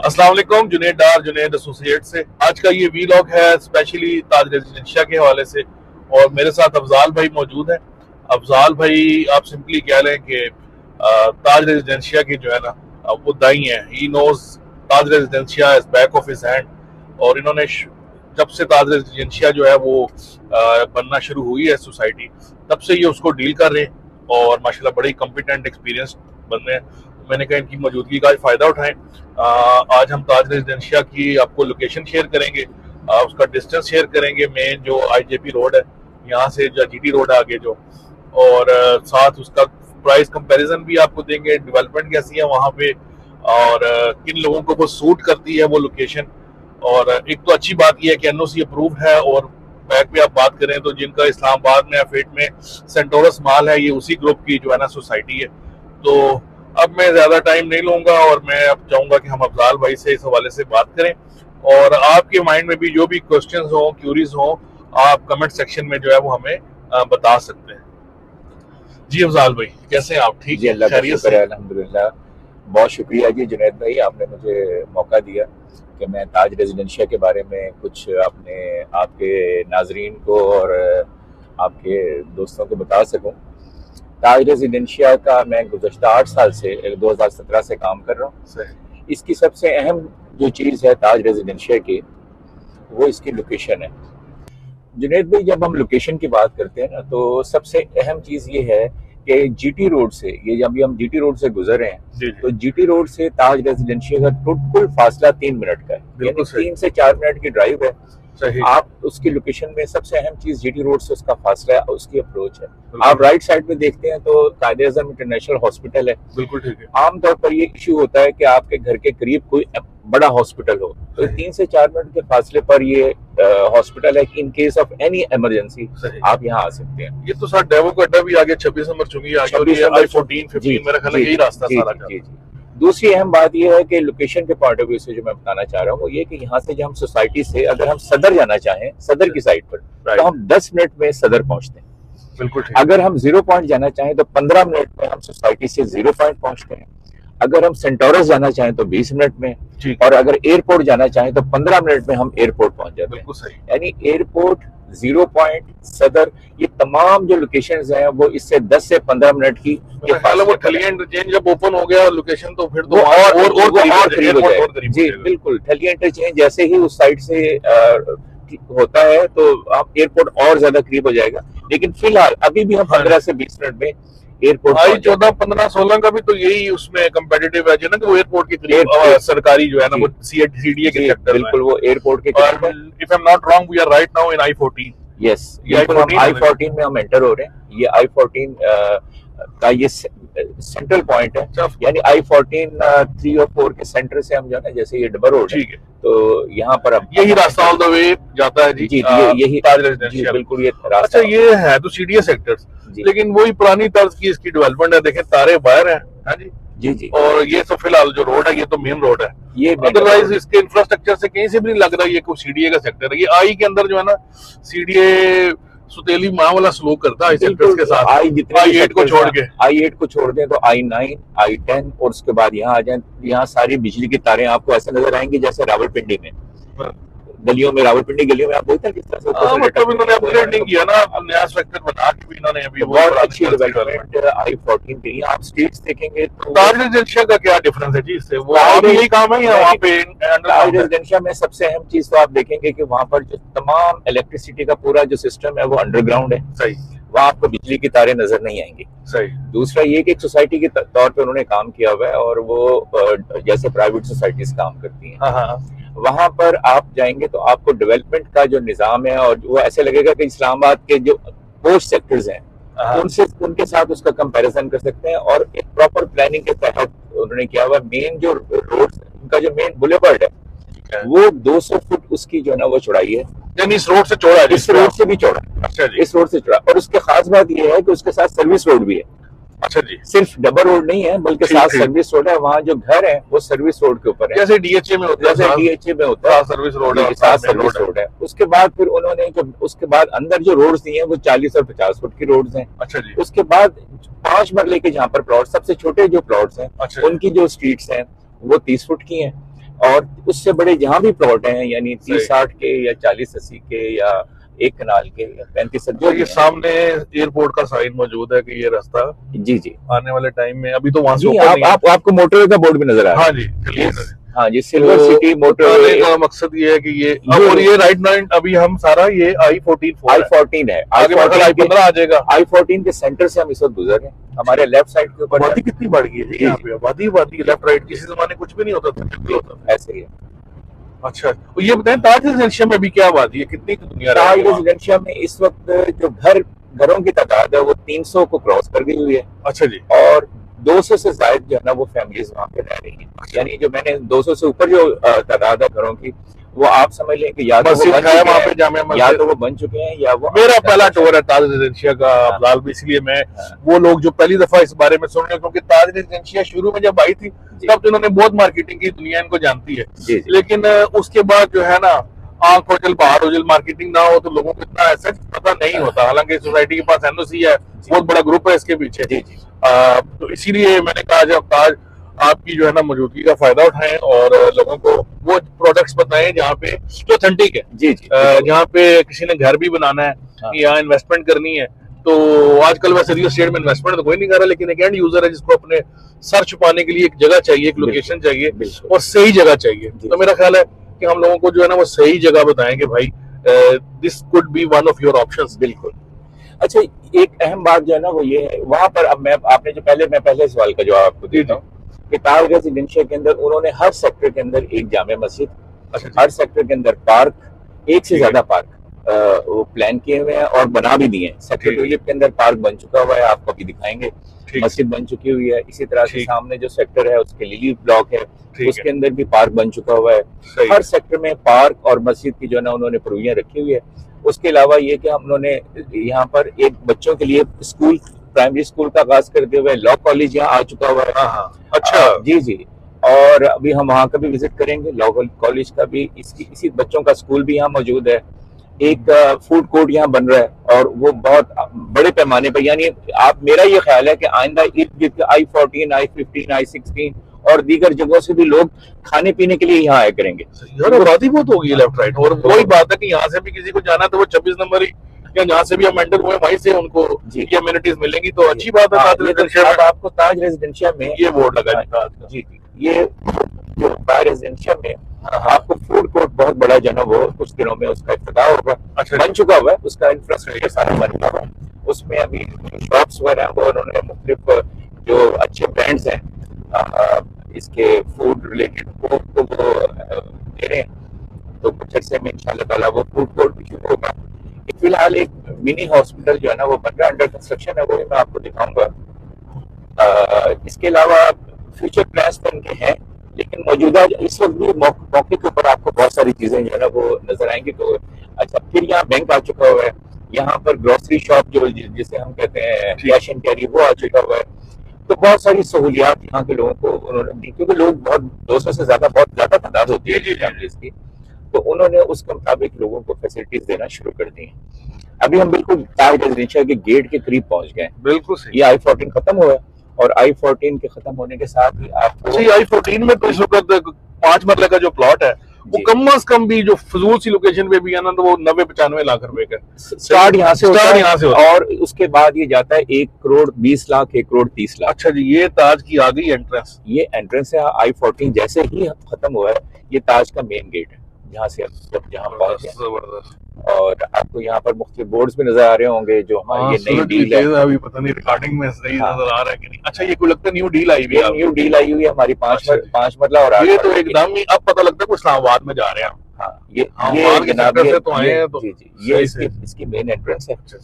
अस्सलाम वालेकुम। जुनेद डार, जुनेद एसोसिएट से आज का ये वीलॉग है स्पेशली ताज रेजिडेंशिया के हवाले से। और मेरे साथ अफजाल भाई मौजूद हैं। अफजाल भाई आप सिंपली कह लें कि ताज रेजिडेंशिया की जो है ना वो दाई हैं। He knows Taj Residencia is back of his hand. और इन्होंने जब से ताज रेजिडेंशिया जो है वो बनना शुरू हुई है सोसाइटी, तब से ये उसको डील कर रहे हैं और माशाल्लाह बड़े कॉम्पिटेंट एक्सपीरियंस बन रहे हैं। मैंने कहा इनकी मौजूदगी का फायदा उठाएं। आज हम ताज रेजिडेंशिया की आपको लोकेशन शेयर करेंगे, उसका डिस्टेंस शेयर करेंगे, मेन जो आईजेपी रोड है यहाँ से जो जीटी रोड है आगे जो, और साथ उसका प्राइस कंपैरिजन भी आपको देंगे, डेवलपमेंट कैसी है वहाँ पे और किन लोगों को वो सूट करती है वो लोकेशन। और एक तो अच्छी बात यह है कि एनओसी अप्रूव्ड है। और बैक पे आप बात करें तो जिनका इस्लामाबाद में फेट में सेंटोरस माल है, ये उसी ग्रुप की जो है ना सोसाइटी है। तो अब मैं ज्यादा टाइम नहीं लूंगा और मैं अब चाहूंगा कि हम अफजाल भाई से इस हवाले से बात करें। और आपके माइंड में भी जो भी क्वेश्चंस हो, क्यूरीज हो, आप कमेंट सेक्शन में जो है वो हमें बता सकते हैं। जी अफजाल भाई, कैसे हैं आप? ठीक जी, अल्लाह का शुक्र है, अल्हम्दुलिल्लाह। बहुत शुक्रिया जी जुनैद भाई, आपने मुझे मौका दिया कि मैं ताज रेजिडेंशिया के बारे में कुछ अपने आपके नाजरीन को और आपके दोस्तों को बता सकूं। ताज रेजिडेंशिया का मैं गुज़श्ता 8 साल से 2017 से काम कर रहा हूँ। इसकी सबसे अहम जो चीज़ है ताज रेजिडेंशिया की, वो इसकी लोकेशन है। जुनैद भाई, जब हम लोकेशन की बात करते हैं ना, तो सबसे अहम चीज़ ये है कि जीटी रोड से, ये जब भी हम जीटी रोड से गुजर रहे हैं, तो जीटी रोड से ताज रेजिडेंशिया का कुल फासला 3 मिनट का है, यानी 3 से 4 मिनट की ड्राइव है। आप उसकी लोकेशन में सबसे अहम चीज जीटी रोड से उसका फासला है, उसकी अप्रोच है। आप राइट साइड में देखते हैं तो कायदे आज़म इंटरनेशनल हॉस्पिटल है। बिल्कुल ठीक है। आमतौर पर ये इश्यू होता है कि आपके घर के करीब कोई बड़ा हॉस्पिटल हो, तो 3 से 4 मिनट के फासले पर ये हॉस्पिटल है कि in case of any emergency आप यहाँ आ सकते हैं। ये तो सर डेवो का अड्डा भी आगे 26 नंबर चुंगी आगे, और ये I-14, 15 मेरा ख्याल है यही रास्ता सारा का। दूसरी अहम बात यह है कि लोकेशन के पॉइंट ऑफ व्यू से जो मैं बताना चाह रहा हूँ वो ये कि यहाँ से जब हम सोसाइटी से अगर हम सदर जाना चाहें, सदर की साइड पर, तो हम 10 मिनट में सदर पहुंचते हैं। बिल्कुल ठीक। अगर हम 0 पॉइंट जाना चाहें तो 15 मिनट में हम सोसाइटी से 0 पॉइंट पहुंचते हैं। अगर हम सेंटोरस जाना चाहें तो 20 मिनट में, और अगर एयरपोर्ट जाना चाहें तो 15 मिनट में हम एयरपोर्ट पहुंच जाते हैं। यानी एयरपोर्ट, 0 पॉइंट, सदर, ये तमाम जो लोकेशंस हैं वो इससे 10 से 15 मिनट की वो ठलिया इंटरचेंज जब ओपन हो गया लोकेशन तो फिर तो और करीब हो जाएगा। जी बिल्कुल, ठलिया इंटरचेंज जैसे ही उस साइड से होता है तो आप एयरपोर्ट और ज्यादा करीब हो जाएगा। लेकिन फिलहाल अभी भी हम 15 से 20 मिनट में एयरपोर्ट, I-14, 15, 16 का भी तो यही उसमें कंपेटिटिव है ना, कि वो एयरपोर्ट की करीब सरकारी जो है ना वो सीडीए के सेक्टर, बिल्कुल वो एयरपोर्ट के करीब है। If I am not wrong we are right now in I-14। Yes, I-14 में हम एंटर हो रहे हैं। ये I-14 का ये सेंट्रल पॉइंट है, यानी I-14 3 और 4 के सेंटर से हम जो है ना, जैसे ये डबल रोड है, तो यहाँ पर अब यही रास्ता ऑल द वे जाता है। जी यही बिल्कुल ये रास्ता। अच्छा, ये है तो सीडीए सेक्टर्स, लेकिन वही पुरानी तर्ज की इसकी डेवलपमेंट है। देखें तारे बाहर हैं। हाँ जी जी जी। और ये तो फिलहाल जो रोड है ये तो मेन रोड है, ये अदरवाइज इसके इंफ्रास्ट्रक्चर से कहीं से भी नहीं लग रहा ये कोई सीडीए का सेक्टर है। ये आई के अंदर जो है ना सीडीए सुतेली माँ वाला स्लोक करता है सेक्टर्स के साथ। I-8 को छोड़ के, I-8 को छोड़ दें तो I-9, I-10 और उसके बाद यहाँ आ जाए, यहाँ सारी बिजली की तारें आपको ऐसे नजर आएंगी जैसे रावलपिंडी में गलियों में, रावलपिंडी गलियों में आप बोलते हैं किस तरह से मतलब इन्होंने अपग्रेड नहीं किया ना, नया स्ट्रक्चर बना के भी इन्होंने अभी बहुत अच्छी डेवलपमेंट I-14 की। आप स्ट्रीट्स देखेंगे तो ताज रेजिडेंशिया का क्या डिफरेंस है जी इससे? वो आप यही काम है या वहाँ पे ताज रेजिडेंशिया में सबसे अहम चीज तो आप देखेंगे कि वहाँ पर जो तमाम इलेक्ट्रिसिटी का पूरा जो सिस्टम है वो अंडरग्राउंड है। सही, वहाँ आपको बिजली की तारें नजर नहीं आएंगी। सही। दूसरा ये कि एक सोसाइटी के तौर पे उन्होंने काम किया हुआ है और वो जैसे प्राइवेट सोसाइटीज काम करती हैं। वहां पर आप जाएंगे तो आपको डेवलपमेंट का जो निजाम है और वो ऐसे लगेगा कि इस्लामाबाद के जो पोस्ट सेक्टर्स हैं उनके साथ उसका कंपैरिजन कर सकते हैं। और एक प्रॉपर प्लानिंग के तहत उन्होंने किया हुआ। मेन जो रोड, उनका जो मेन बुलेवर्ड है वो 200 फुट उसकी जो है ना वो चौड़ाई है, यानी इस रोड से चौड़ा है, इस रोड से भी चौड़ा। अच्छा जी, इस रोड से चौड़ा। और उसके खास बात ये है कि उसके साथ सर्विस रोड भी है। अच्छा जी, सिर्फ डबल रोड नहीं है बल्कि साथ सर्विस रोड है। वहाँ जो घर है वो सर्विस रोड के ऊपर है, जैसे डीएचए में होता है। जैसे डीएचए में होता है सर्विस रोड है, साथ सर्विस रोड है। उसके बाद फिर उन्होंने जब उसके बाद अंदर जो रोड्स दी हैं वो 40 और 50 फुट की रोड्स हैं। अच्छा जी। उसके बाद 5 मरले के जहाँ पर प्लॉट, सबसे छोटे जो प्लॉट्स हैं, उनकी जो स्ट्रीट्स हैं वो 30 फुट की हैं। और उससे बड़े जहाँ भी प्लॉट हैं, यानी सही। 30-60 के या 40-80 के या 1 कनाल के या 35 तो ये के। सामने एयरपोर्ट का साइन मौजूद है कि ये रास्ता जी जी आने वाले टाइम में, अभी तो वहां से जी, ऊपर नहीं है। आपको मोटरवे का बोर्ड भी नजर आ रहा हाँ है। जी, क्लियर है। हाँ जी, सिल्वर तो सिटी बताने मोटरवे का मकसद ये है कि ये और ये राइट नाइन अभी हम सारा ये I-14 I-14 है। आगे बढ़कर I-15 आ जाएगा। I-14 के सेंटर से हम इस वक्त गुजर रहे हैं। हमारे लेफ्ट साइड के ऊपर आबादी कितनी बढ़ गई है जी यहाँ पे, आबादी लेफ्ट राइट, किसी जमाने कुछ भी नहीं होता था, जंगल होता था। ऐसे ही है। अच्छा, तो ये बताएं ताज रेजिडेंशिया में अभी क्या आबादी है, कितनी की दुनिया ताज रह गई? रेजिडेंशिया में इस वक्त जो घरों की तादाद है वो 300 को क्रॉस कर गई हुई है, अच्छा जी, और 200 से ज्यादा जो है ना वो फैमिलीज वहाँ पे रह रही हैं। यानी जो मैंने 200 से ऊपर जो तादाद है घरों की, वो आप समझ लें कि या तो वो मस्जिद बन है चुके वहाँ हैं, पे, जामिया या मस्जिद। तो वो बन चुके हैं या वो मेरा पहला टूर है ताज रेजिडेंशिया का अब्दाल में, इसलिए मैं वो लोग जो पहली दफा इस बारे में सुन रहे हैं, क्योंकि ताज रेजिडेंशिया शुरू में जब आई थी तब तो इन्होंने बहुत मार्केटिंग की, दुनिया इनको जानती है। जी जी लेकिन उसके बाद जो है ना, आंख ओझल बाहर ओझल, मार्केटिंग ना हो तो लोगों को इतना ऐसा पता नहीं होता। हालांकि सोसाइटी के पास एनओसी है, बहुत बड़ा ग्रुप है इसके पीछे। जी जी तो इसीलिए मैंने कहा जब ताज आपकी जो है ना मौजूदगी का फायदा उठाएं और लोगों को वो प्रोडक्ट्स बताएं जहाँ पे जो ऑथेंटिक है, जी जी जहाँ पे किसी ने घर भी बनाना है हाँ। या इन्वेस्टमेंट करनी है। तो आजकल वैसे रियल एस्टेट में इन्वेस्टमेंट तो कोई नहीं कर रहा, लेकिन एक एंड यूजर है जिसको अपने सर छुपाने के लिए एक जगह चाहिए, एक लोकेशन चाहिए बिल्कुल और सही जगह चाहिए। जी। तो मेरा ख्याल है कि हम लोगों को जो है ना वो सही जगह बताएं कि भाई this could be one of your options. बिल्कुल। अच्छा, एक अहम बात जो है ना वो ये है, वहां पर अब आपने जो मैं पहले सवाल का जवाब आपको देता हूँ कि ताज रेजिडेंशिया के अंदर उन्होंने हर सेक्टर के अंदर एक जामे मस्जिद, अच्छा जी। हर सेक्टर के अंदर पार्क, एक से ठीक है। ज्यादा पार्क वो प्लान किए हुए हैं और बना भी दिए हैं। सेक्टर ठीक। ट्यूलिप के अंदर पार्क बन चुका हुआ है, आपको अभी दिखाएंगे। ठीक। मस्जिद बन चुकी हुई है। इसी तरह से ठीक। सामने जो सेक्टर है उसके लिली ब्लॉक है, ठीक उसके अंदर भी पार्क बन चुका हुआ है। सही। हर सेक्टर में पार्क और मस्जिद की जो है ना उन्होंने प्रोविजन रखी हुई है। उसके अलावा ये कि हम उन्होंने यहाँ पर एक बच्चों के लिए स्कूल, प्राइमरी स्कूल का आगाज करते हुए लॉ कॉलेज यहाँ आ चुका हुआ है। हाँ हाँ, अच्छा जी जी, और अभी हम वहाँ का भी विजिट करेंगे, लॉ कॉलेज का भी। इसी बच्चों का स्कूल भी यहाँ मौजूद है। एक फूड कोर्ट यहाँ बन रहा है और वो बहुत बड़े पैमाने पर, यानी मेरा ये ख्याल है कि आइंदा इर्द गिर्द I-14, I-15, I-16 और दीगर जगहों से भी लोग खाने पीने के लिए यहाँ आया करेंगे। यार आबादी बहुत होगी लेफ्ट राइट, और वही बात है कि यहाँ से भी किसी को जाना तो वो 26 नंबर ही या जहाँ से भी हम एंटर हुए वहीं से उनको जी। ये अम्यूनिटीज मिलेंगी, तो अच्छी बात है। हाँ, ताज रेजिडेंशिया अब में आपको ताज रेजिडेंशिया में ये बोर्ड लगा है ताज का। जी जी, ये जो ताज रेजिडेंशिया में आपको फूड कोर्ट बहुत बड़ा जो है ना वो कुछ दिनों में उसका इफ्तिताह होगा। अच्छा बन चुका हुआ है, उसका इंफ्रास्ट्रक्चर सारा बन गया है। उसमें अभी शॉप्स वगैरह वो उन्होंने मुख्तलिफ जो अच्छे ब्रांड्स हैं इसके फूड रिलेटेड वो दे रहे हैं। तो कुछ अर्से में इंशाल्लाह ताला वो फूड कोर्ट भी शुरू होगा। फिलहाल एक मिनी हॉस्पिटल जो है ना वो बन रहा है, अंडर कंस्ट्रक्शन है, वो मैं आपको दिखाऊंगा। इसके अलावा फ्यूचर प्लान्स तो उनके हैं, लेकिन मौजूदा इस वक्त भी मौके के ऊपर आपको बहुत सारी चीजें जो है ना वो नजर आएंगी। तो अच्छा, फिर यहाँ बैंक आ चुका हुआ है, यहाँ पर ग्रोसरी शॉप जो जिसे हम कहते हैं कैश एंड कैरी वो आ चुका हुआ है। तो बहुत सारी सहूलियात यहाँ के लोगों को उन्होंने दी, क्योंकि लोग बहुत 200 से बहुत ज्यादा तादाद होती है फैमिलीज की, तो उन्होंने उसके मुताबिक लोगों को फैसिलिटीज देना शुरू कर दी हैं। अभी हम बिल्कुल ताज रेजिडेंशिया के गेट के करीब पहुंच गए। बिल्कुल सही। ये I-14 खत्म हुआ है और I-14 के खत्म होने के साथ ही आपको अच्छा, I-14 में तो इस वक्त 5 मरले का जो प्लॉट है वो जी। कम से कम भी जो फजूल सी लोकेशन पे भी है ना, तो वो 90-95 लाख रुपए का स्टार्ट यहाँ से होता यहाँ से होता है और उसके बाद ये जाता है 1 करोड़ 20 लाख, 1 करोड़ 30 लाख। अच्छा जी, ये ताज की आ गई एंट्रेंस। ये एंट्रेंस है I-14 जैसे ही खत्म हुआ है, ये ताज का मेन गेट है जहाँ से अब जहाँ पहुंचे। जबरदस्त। और आपको यहाँ पर मुख्तलिफ बोर्ड्स भी नजर आ रहे होंगे जो हमारी ये नई डील है। अभी पता नहीं रिकॉर्डिंग में सही हाँ। नजर आ रहा है कि नहीं। अच्छा, ये कोई लगता है न्यू डील आई हुई ये है। न्यू डील आई हुई है हमारी, अच्छा जी। 5 मरला और 8 ये तो एकदम ही अब पता लगता है कि इस्लामाबाद में जा रहे हैं हम। हाँ, ये बाहर के जनाब सेक्टर से तो आए हैं, तो जी जी, ये सही से। इसकी मेन एंट्रेंस है। अच्छा।